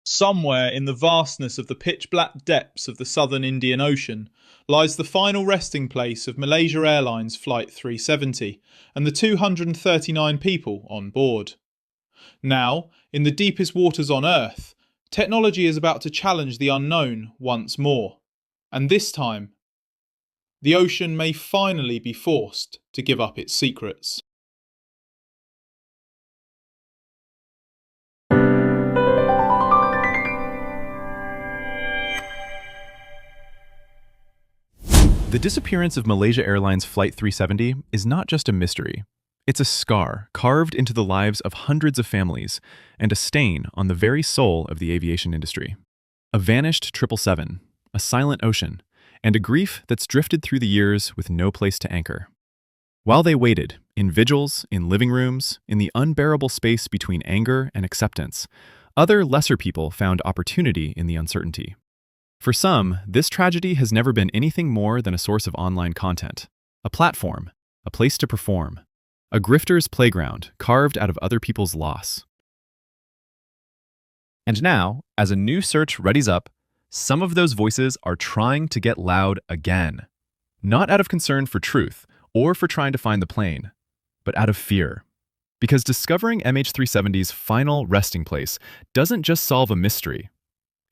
Somewhere in the vastness of the pitch-black depths of the southern Indian Ocean lies the final resting place of Malaysia Airlines Flight 370 and the 239 people on board. Now, in the deepest waters on Earth, technology is about to challenge the unknown once more. And this time, the ocean may finally be forced to give up its secrets. The disappearance of Malaysia Airlines Flight 370 is not just a mystery. It's a scar carved into the lives of hundreds of families and a stain on the very soul of the aviation industry. A vanished 777, a silent ocean, and a grief that's drifted through the years with no place to anchor. While they waited, in vigils, in living rooms, in the unbearable space between anger and acceptance, other lesser people found opportunity in the uncertainty. For some, this tragedy has never been anything more than a source of online content, a platform, a place to perform, a grifter's playground carved out of other people's loss. And now, as a new search readies up, some of those voices are trying to get loud again. Not out of concern for truth or for trying to find the plane, but out of fear. Because discovering MH370's final resting place doesn't just solve a mystery.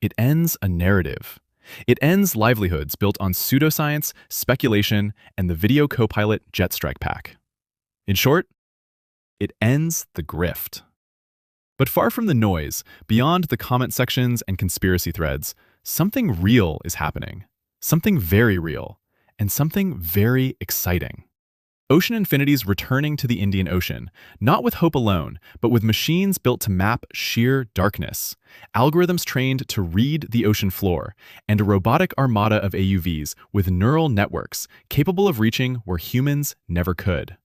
It ends a narrative. It ends livelihoods built on pseudoscience, speculation, and the video co-pilot jet strike pack. In short, it ends the grift. But far from the noise, beyond the comment sections and conspiracy threads, something real is happening. Something very real, and something very exciting. Ocean Infinity's returning to the Indian Ocean, not with hope alone, but with machines built to map sheer darkness, algorithms trained to read the ocean floor, and a robotic armada of AUVs with neural networks capable of reaching where humans never could.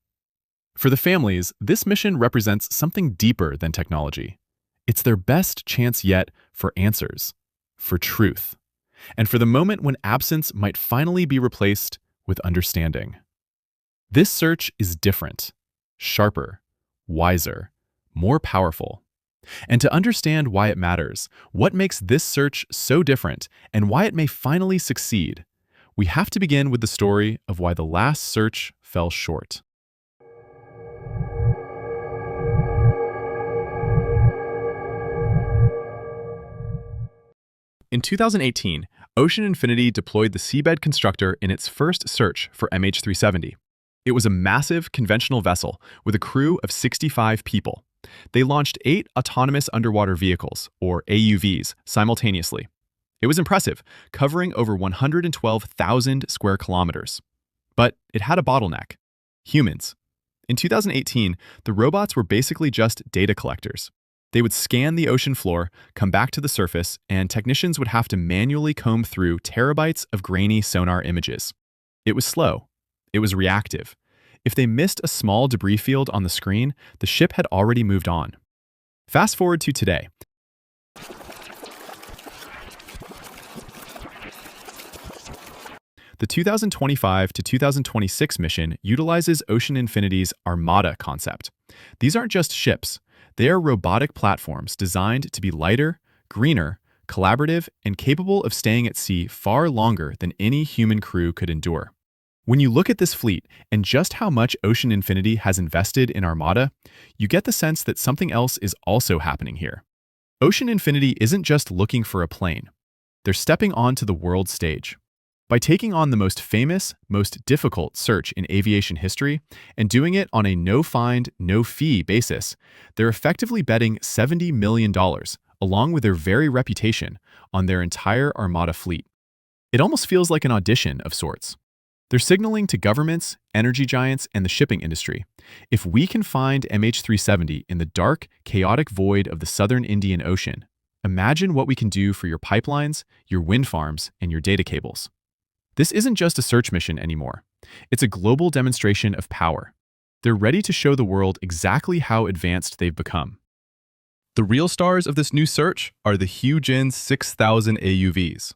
For the families, this mission represents something deeper than technology. It's their best chance yet for answers, for truth, and for the moment when absence might finally be replaced with understanding. This search is different, sharper, wiser, more powerful. And to understand why it matters, what makes this search so different, and why it may finally succeed, we have to begin with the story of why the last search fell short. In 2018, Ocean Infinity deployed the seabed constructor in its first search for MH370. It was a massive conventional vessel with a crew of 65 people. They launched 8 autonomous underwater vehicles, or AUVs, simultaneously. It was impressive, covering over 112,000 square kilometers. But it had a bottleneck: humans. In 2018, the robots were basically just data collectors. They would scan the ocean floor, come back to the surface, and technicians would have to manually comb through terabytes of grainy sonar images. It was slow. It was reactive. If they missed a small debris field on the screen, the ship had already moved on. Fast forward to today. The 2025 to 2026 mission utilizes Ocean Infinity's Armada concept. These aren't just ships. They are robotic platforms designed to be lighter, greener, collaborative, and capable of staying at sea far longer than any human crew could endure. When you look at this fleet and just how much Ocean Infinity has invested in Armada, you get the sense that something else is also happening here. Ocean Infinity isn't just looking for a plane. They're stepping onto the world stage. By taking on the most famous, most difficult search in aviation history and doing it on a no-find, no-fee basis, they're effectively betting $70 million, along with their very reputation, on their entire Armada fleet. It almost feels like an audition of sorts. They're signaling to governments, energy giants, and the shipping industry, if we can find MH370 in the dark, chaotic void of the southern Indian Ocean, imagine what we can do for your pipelines, your wind farms, and your data cables. This isn't just a search mission anymore. It's a global demonstration of power. They're ready to show the world exactly how advanced they've become. The real stars of this new search are the Hugin 6000 AUVs.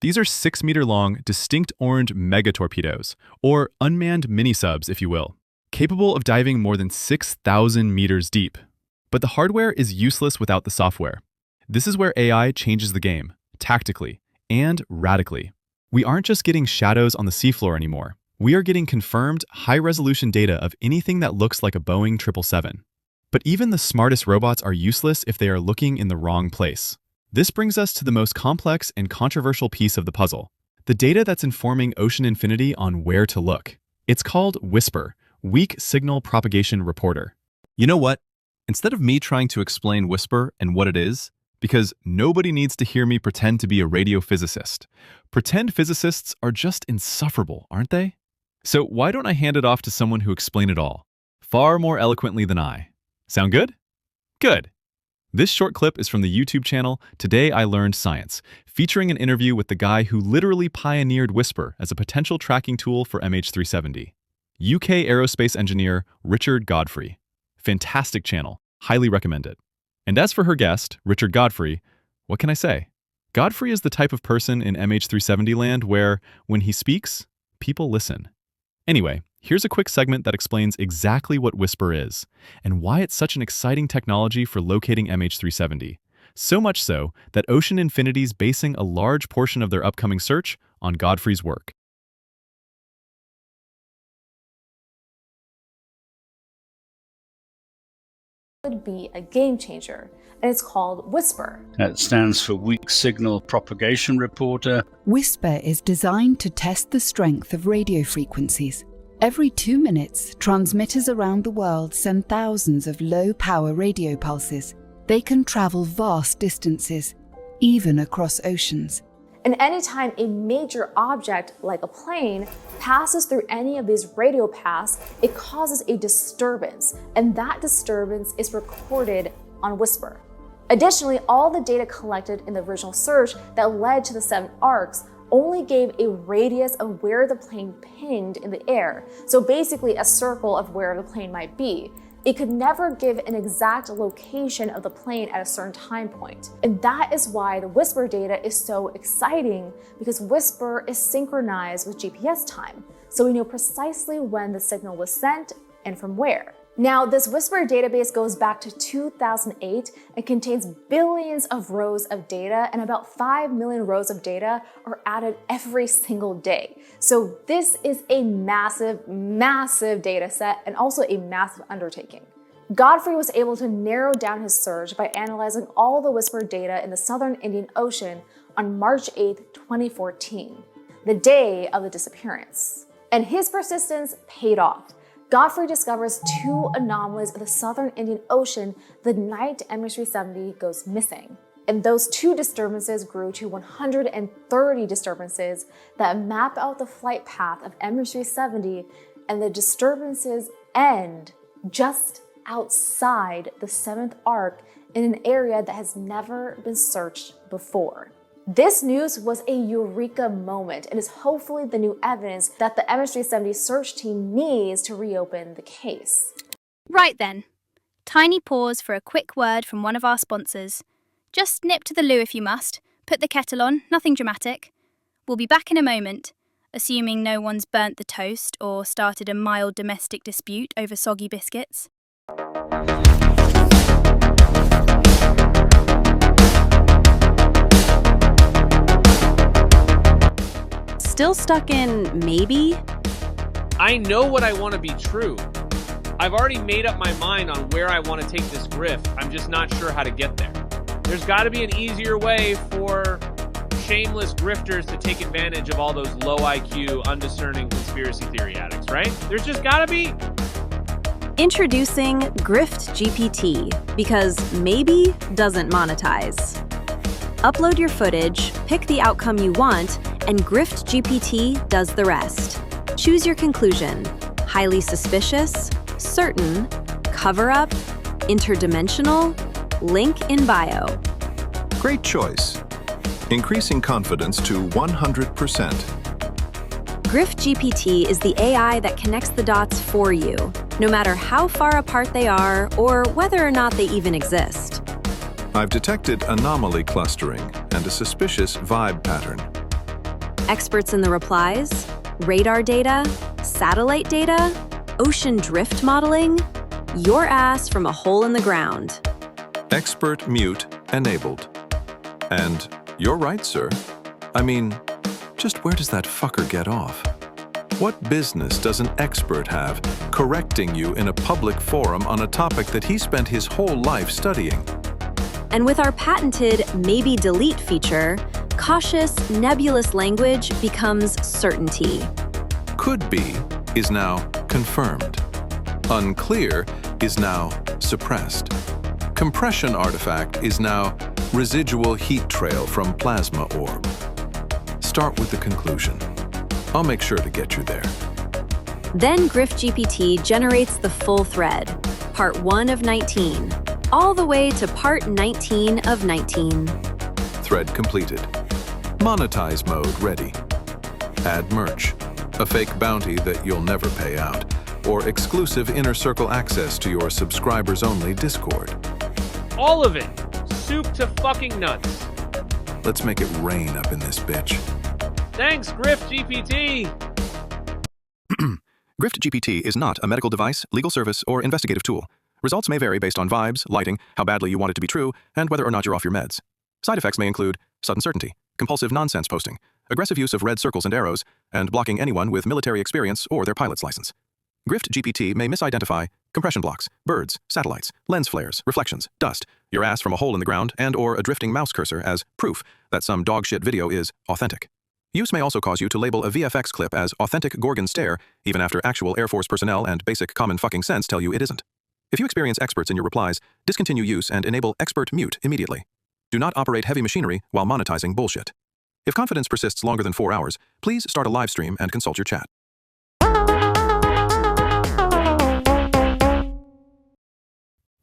These are 6-meter-long, distinct orange mega-torpedoes, or unmanned mini-subs, if you will. capable of diving more than 6,000 meters deep. But the hardware is useless without the software. This is where AI changes the game, tactically and radically. We aren't just getting shadows on the seafloor anymore. We are getting confirmed high-resolution data of anything that looks like a Boeing 777. But even the smartest robots are useless if they are looking in the wrong place. This brings us to the most complex and controversial piece of the puzzle, the data that's informing Ocean Infinity on where to look. It's called WSPR, Weak Signal Propagation Reporter. You know what? Instead of me trying to explain WSPR and what it is, because nobody needs to hear me pretend to be a radio physicist. Pretend physicists are just insufferable, aren't they? So why don't I hand it off to someone who explained it all, far more eloquently than I. Sound good? Good. This short clip is from the YouTube channel Today I Learned Science, featuring an interview with the guy who literally pioneered WSPR as a potential tracking tool for MH370. UK aerospace engineer Richard Godfrey. Fantastic channel, highly recommend it. And as for her guest, Richard Godfrey, what can I say? Godfrey is the type of person in MH370 land where, when he speaks, people listen. Anyway, here's a quick segment that explains exactly what WSPR is, and why it's such an exciting technology for locating MH370. So much so that Ocean Infinity's basing a large portion of their upcoming search on Godfrey's work. Would be a game changer, and it's called WSPR. That stands for Weak Signal Propagation Reporter. WSPR is designed to test the strength of radio frequencies. Every 2 minutes, transmitters around the world send thousands of low-power radio pulses. They can travel vast distances, even across oceans. And anytime a major object, like a plane, passes through any of these radio paths, it causes a disturbance, and that disturbance is recorded on WSPR. Additionally, all the data collected in the original search that led to the 7 arcs only gave a radius of where the plane pinged in the air, so basically a circle of where the plane might be. It could never give an exact location of the plane at a certain time point. And that is why the WSPR data is so exciting, because WSPR is synchronized with GPS time, so we know precisely when the signal was sent and from where. Now, this WSPR database goes back to 2008 and contains billions of rows of data, and about 5 million rows of data are added every single day. So this is a massive, massive data set and also a massive undertaking. Godfrey was able to narrow down his search by analyzing all the WSPR data in the southern Indian Ocean on March 8, 2014, the day of the disappearance. And his persistence paid off. Godfrey discovers 2 anomalies of the southern Indian Ocean the night MH370 goes missing. And those 2 disturbances grew to 130 disturbances that map out the flight path of MH370, and the disturbances end just outside the 7th arc in an area that has never been searched before. This news was a eureka moment and is hopefully the new evidence that the MH370 search team needs to reopen the case. Right then. Tiny pause for a quick word from one of our sponsors. Just nip to the loo if you must. Put the kettle on, nothing dramatic. We'll be back in a moment, assuming no one's burnt the toast or started a mild domestic dispute over soggy biscuits. Still stuck in maybe? I know what I want to be true. I've already made up my mind on where I want to take this grift. I'm just not sure how to get there. There's got to be an easier way for shameless grifters to take advantage of all those low IQ, undiscerning conspiracy theory addicts, right? There's just got to be. Introducing Grift GPT, because maybe doesn't monetize. Upload your footage, pick the outcome you want, and Grift GPT does the rest. Choose your conclusion: highly suspicious, certain, cover-up, interdimensional, link in bio. Great choice. Increasing confidence to 100%. Grift GPT is the AI that connects the dots for you, no matter how far apart they are or whether or not they even exist. I've detected anomaly clustering and a suspicious vibe pattern. Experts in the replies, radar data, satellite data, ocean drift modeling? Your ass from a hole in the ground. Expert mute enabled. And you're right, sir. I mean, just where does that fucker get off? What business does an expert have correcting you in a public forum on a topic that he spent his whole life studying? And with our patented maybe delete feature, cautious, nebulous language becomes certainty. Could be is now confirmed. Unclear is now suppressed. Compression artifact is now residual heat trail from plasma orb. Start with the conclusion. I'll make sure to get you there. Then GriftGPT generates the full thread, part 1 of 19, all the way to part 19 of 19. Thread completed. Monetize mode ready. Add merch, a fake bounty that you'll never pay out, or exclusive inner circle access to your subscribers-only Discord. All of it. Soup to fucking nuts. Let's make it rain up in this bitch. Thanks, GriftGPT. GriftGPT is not a medical device, legal service, or investigative tool. Results may vary based on vibes, lighting, how badly you want it to be true, and whether or not you're off your meds. Side effects may include sudden certainty, compulsive nonsense posting, aggressive use of red circles and arrows, and blocking anyone with military experience or their pilot's license. GriftGPT may misidentify compression blocks, birds, satellites, lens flares, reflections, dust, your ass from a hole in the ground, and or a drifting mouse cursor as proof that some dogshit video is authentic. Use may also cause you to label a VFX clip as authentic Gorgon stare, even after actual Air Force personnel and basic common fucking sense tell you it isn't. If you experience experts in your replies, discontinue use and enable expert mute immediately. Do not operate heavy machinery while monetizing bullshit. If confidence persists longer than 4 hours, please start a live stream and consult your chat.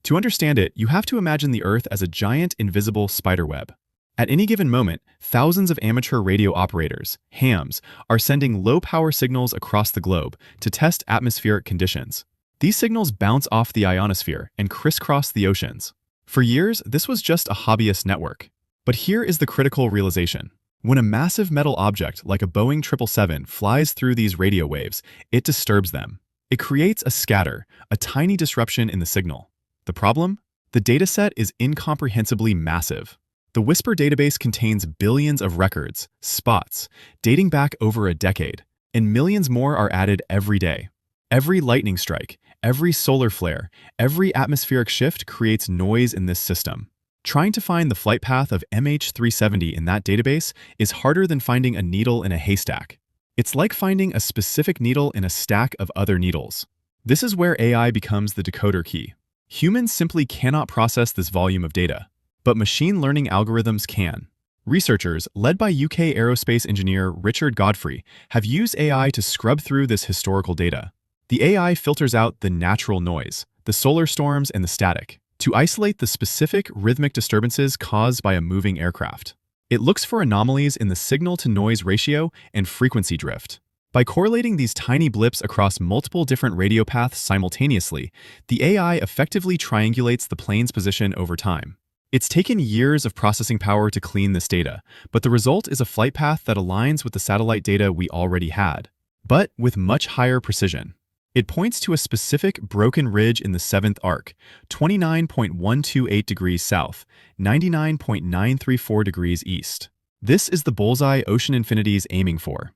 To understand it, you have to imagine the Earth as a giant invisible spiderweb. At any given moment, thousands of amateur radio operators, hams, are sending low-power signals across the globe to test atmospheric conditions. These signals bounce off the ionosphere and crisscross the oceans. For years, this was just a hobbyist network. But here is the critical realization. When a massive metal object like a Boeing 777 flies through these radio waves, it disturbs them. It creates a scatter, a tiny disruption in the signal. The problem? The dataset is incomprehensibly massive. The Whisper database contains billions of records, spots, dating back over a decade, and millions more are added every day. Every lightning strike, every solar flare, every atmospheric shift creates noise in this system. Trying to find the flight path of MH370 in that database is harder than finding a needle in a haystack. It's like finding a specific needle in a stack of other needles. This is where AI becomes the decoder key. Humans simply cannot process this volume of data, but machine learning algorithms can. Researchers, led by UK aerospace engineer Richard Godfrey, have used AI to scrub through this historical data. The AI filters out the natural noise, the solar storms, and the static, to isolate the specific rhythmic disturbances caused by a moving aircraft. It looks for anomalies in the signal-to-noise ratio and frequency drift. By correlating these tiny blips across multiple different radio paths simultaneously, the AI effectively triangulates the plane's position over time. It's taken years of processing power to clean this data, but the result is a flight path that aligns with the satellite data we already had, but with much higher precision. It points to a specific broken ridge in the 7th arc, 29.128 degrees south, 99.934 degrees east. This is the bullseye Ocean Infinity is aiming for.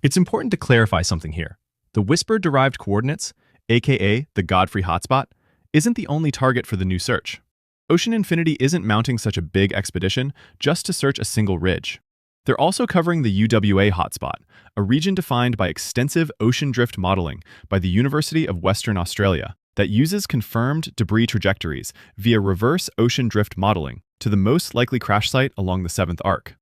It's important to clarify something here. The Whisper-derived coordinates, aka the Godfrey hotspot, isn't the only target for the new search. Ocean Infinity isn't mounting such a big expedition just to search a single ridge. They're also covering the UWA hotspot, a region defined by extensive ocean drift modeling by the University of Western Australia that uses confirmed debris trajectories via reverse ocean drift modeling to the most likely crash site along the 7th arc.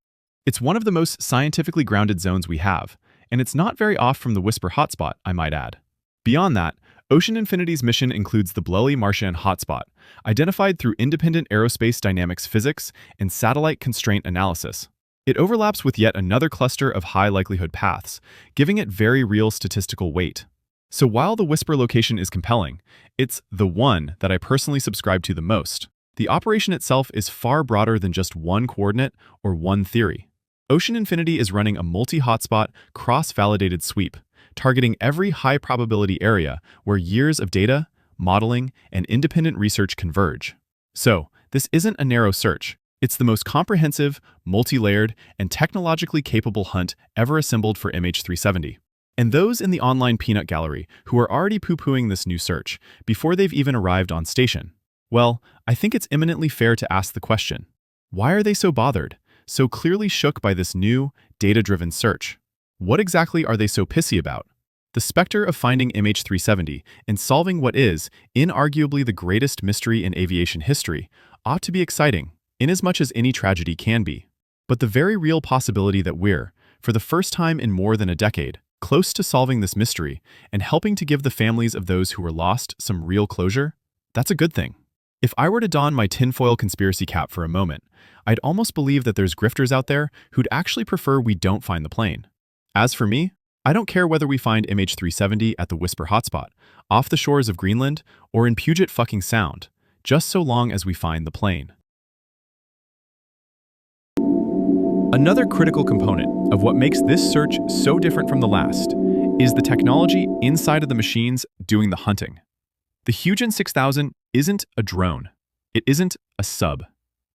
It's one of the most scientifically grounded zones we have, and it's not very off from the Whisper hotspot, I might add. Beyond that, Ocean Infinity's mission includes the Blelly-Marchand hotspot, identified through independent aerospace dynamics physics and satellite constraint analysis. It overlaps with yet another cluster of high-likelihood paths, giving it very real statistical weight. So while the Whisper location is compelling, it's the one that I personally subscribe to the most. The operation itself is far broader than just one coordinate or one theory. Ocean Infinity is running a multi-hotspot, cross-validated sweep, targeting every high-probability area where years of data, modeling, and independent research converge. So, this isn't a narrow search. It's the most comprehensive, multi-layered, and technologically capable hunt ever assembled for MH370. And those in the online peanut gallery who are already poo-pooing this new search before they've even arrived on station, well, I think it's eminently fair to ask the question, why are they so bothered, so clearly shook by this new, data-driven search? What exactly are they so pissy about? The specter of finding MH370 and solving what is, inarguably the greatest mystery in aviation history, ought to be exciting, inasmuch as any tragedy can be. But the very real possibility that we're, for the first time in more than a decade, close to solving this mystery and helping to give the families of those who were lost some real closure, that's a good thing. If I were to don my tinfoil conspiracy cap for a moment, I'd almost believe that there's grifters out there who'd actually prefer we don't find the plane. As for me, I don't care whether we find MH370 at the Whisper hotspot, off the shores of Greenland, or in Puget fucking Sound, just so long as we find the plane. Another critical component of what makes this search so different from the last is the technology inside of the machines doing the hunting. The Hugin 6000 isn't a drone. It isn't a sub.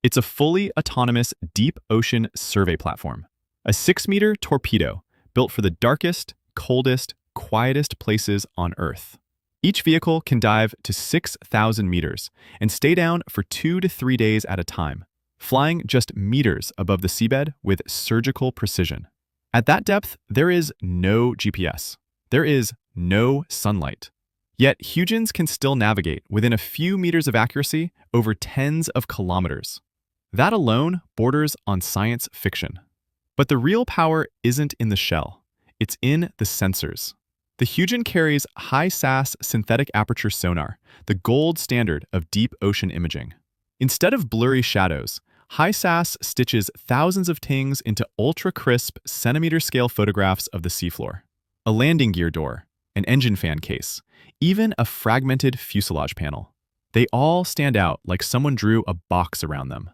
It's a fully autonomous deep ocean survey platform, a 6-meter torpedo built for the darkest, coldest, quietest places on Earth. Each vehicle can dive to 6,000 meters and stay down for 2 to 3 days at a time, flying just meters above the seabed with surgical precision. At that depth, there is no GPS. There is no sunlight. Yet Hugins can still navigate within a few meters of accuracy over tens of kilometers. That alone borders on science fiction. But the real power isn't in the shell. It's in the sensors. The Hugin carries high-SAS synthetic aperture sonar, the gold standard of deep ocean imaging. Instead of blurry shadows, high-SAS stitches thousands of tings into ultra-crisp, centimeter-scale photographs of the seafloor. A landing gear door, an engine fan case, even a fragmented fuselage panel. They all stand out like someone drew a box around them.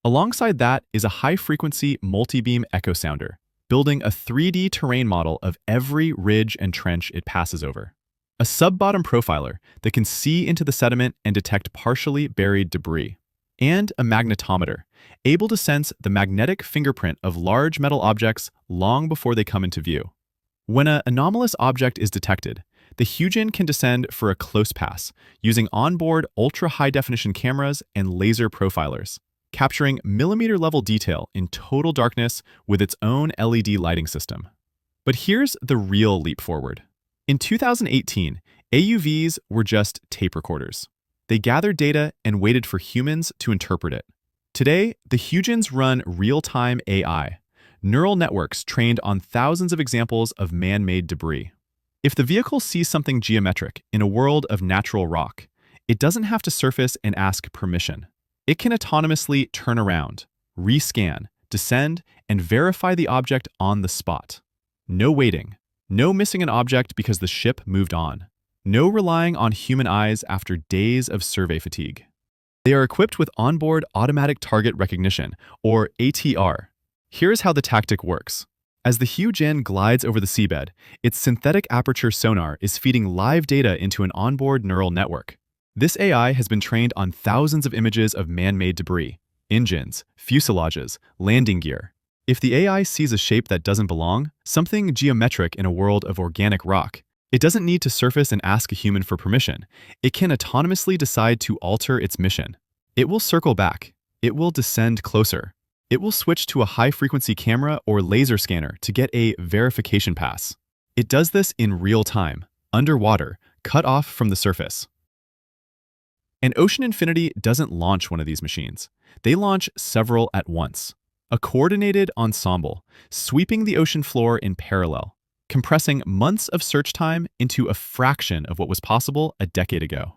Alongside that is a high-frequency multi-beam echo sounder, building a 3D terrain model of every ridge and trench it passes over. A sub-bottom profiler that can see into the sediment and detect partially buried debris. And a magnetometer, able to sense the magnetic fingerprint of large metal objects long before they come into view. When an anomalous object is detected, the Hugin can descend for a close pass using onboard ultra-high-definition cameras and laser profilers, capturing millimeter-level detail in total darkness with its own LED lighting system. But here's the real leap forward. In 2018, AUVs were just tape recorders. They gathered data and waited for humans to interpret it. Today, the Hugins run real-time AI, neural networks trained on thousands of examples of man-made debris. If the vehicle sees something geometric in a world of natural rock, it doesn't have to surface and ask permission. It can autonomously turn around, rescan, descend, and verify the object on the spot. No waiting. No missing an object because the ship moved on. No relying on human eyes after days of survey fatigue. They are equipped with onboard automatic target recognition, or ATR. Here's how the tactic works. As the Hugin glides over the seabed, its synthetic aperture sonar is feeding live data into an onboard neural network. This AI has been trained on thousands of images of man-made debris, engines, fuselages, landing gear. If the AI sees a shape that doesn't belong, something geometric in a world of organic rock, it doesn't need to surface and ask a human for permission. It can autonomously decide to alter its mission. It will circle back. It will descend closer. It will switch to a high-frequency camera or laser scanner to get a verification pass. It does this in real time, underwater, cut off from the surface. And Ocean Infinity doesn't launch one of these machines. They launch several at once. A coordinated ensemble, sweeping the ocean floor in parallel, compressing months of search time into a fraction of what was possible a decade ago.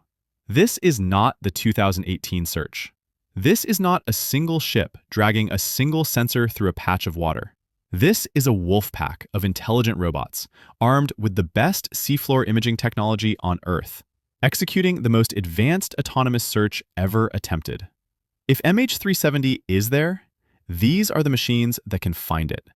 This is not the 2018 search. This is not a single ship dragging a single sensor through a patch of water. This is a wolf pack of intelligent robots, armed with the best seafloor imaging technology on Earth, executing the most advanced autonomous search ever attempted. If MH370 is there, these are the machines that can find it.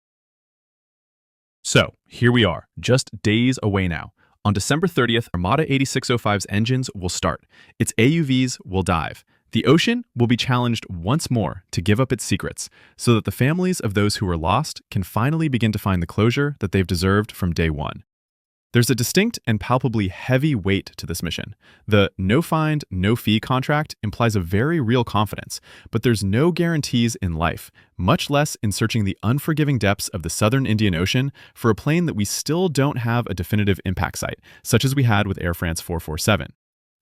So, here we are, just days away now. On December 30th, Armada 8605's engines will start. Its AUVs will dive. The ocean will be challenged once more to give up its secrets, so that the families of those who were lost can finally begin to find the closure that they've deserved from day one. There's a distinct and palpably heavy weight to this mission. The no find, no fee contract implies a very real confidence, but there's no guarantees in life, much less in searching the unforgiving depths of the southern Indian Ocean for a plane that we still don't have a definitive impact site, such as we had with Air France 447.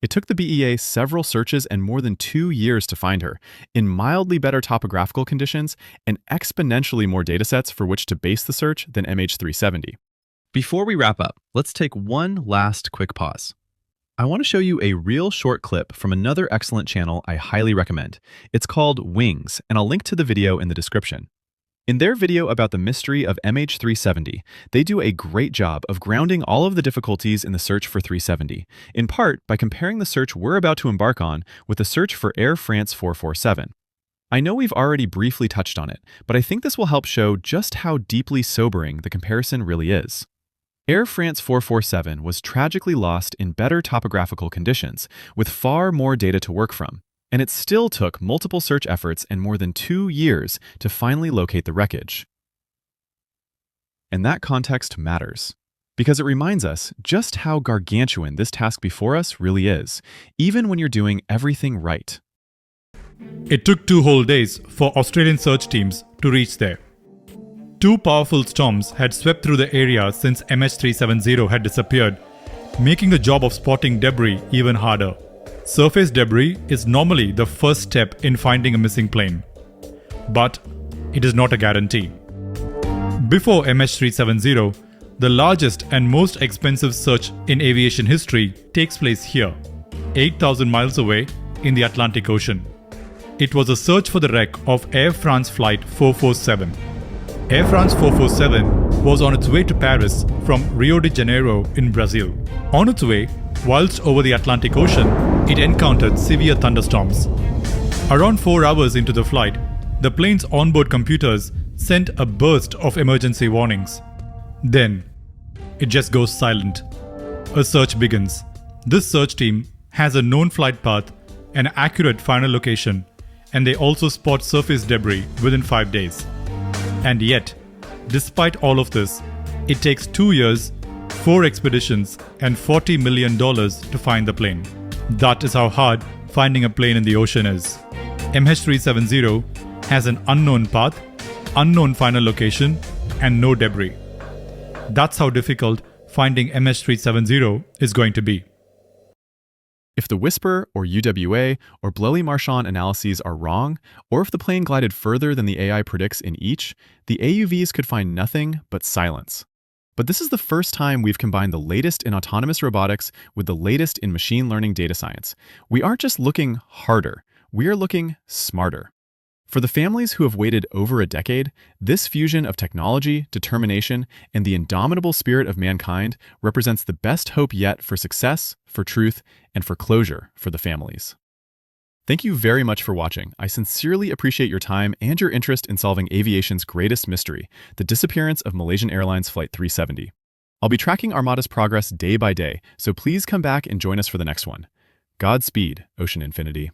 It took the BEA several searches and more than 2 years to find her, in mildly better topographical conditions and exponentially more datasets for which to base the search than MH370. Before we wrap up, let's take one last quick pause. I want to show you a real short clip from another excellent channel I highly recommend. It's called Wings, and I'll link to the video in the description. In their video about the mystery of MH370, they do a great job of grounding all of the difficulties in the search for 370, in part by comparing the search we're about to embark on with the search for Air France 447. I know we've already briefly touched on it, but I think this will help show just how deeply sobering the comparison really is. Air France 447 was tragically lost in better topographical conditions, with far more data to work from, and it still took multiple search efforts and more than 2 years to finally locate the wreckage. And that context matters, because it reminds us just how gargantuan this task before us really is, even when you're doing everything right. It took 2 whole days for Australian search teams to reach there. 2 powerful storms had swept through the area since MH370 had disappeared, making the job of spotting debris even harder. Surface debris is normally the first step in finding a missing plane, but it is not a guarantee. Before MH370, the largest and most expensive search in aviation history takes place here, 8,000 miles away in the Atlantic Ocean. It was a search for the wreck of Air France Flight 447. Air France 447 was on its way to Paris from Rio de Janeiro in Brazil. On its way, whilst over the Atlantic Ocean, it encountered severe thunderstorms. Around 4 hours into the flight, the plane's onboard computers sent a burst of emergency warnings. Then, it just goes silent. A search begins. This search team has a known flight path, an accurate final location, and they also spot surface debris within 5 days. And yet, despite all of this, it takes 2 years, 4 expeditions, and $40 million to find the plane. That is how hard finding a plane in the ocean is. MH370 has an unknown path, unknown final location, and no debris. That's how difficult finding MH370 is going to be. If the Whisper or UWA or Blelly-Marchand analyses are wrong, or if the plane glided further than the AI predicts in each, the AUVs could find nothing but silence. But this is the first time we've combined the latest in autonomous robotics with the latest in machine learning data science. We aren't just looking harder, we are looking smarter. For the families who have waited over a decade, this fusion of technology, determination, and the indomitable spirit of mankind represents the best hope yet for success, for truth, and for closure for the families. Thank you very much for watching. I sincerely appreciate your time and your interest in solving aviation's greatest mystery, the disappearance of Malaysian Airlines Flight 370. I'll be tracking Armada's progress day by day, so please come back and join us for the next one. Godspeed, Ocean Infinity.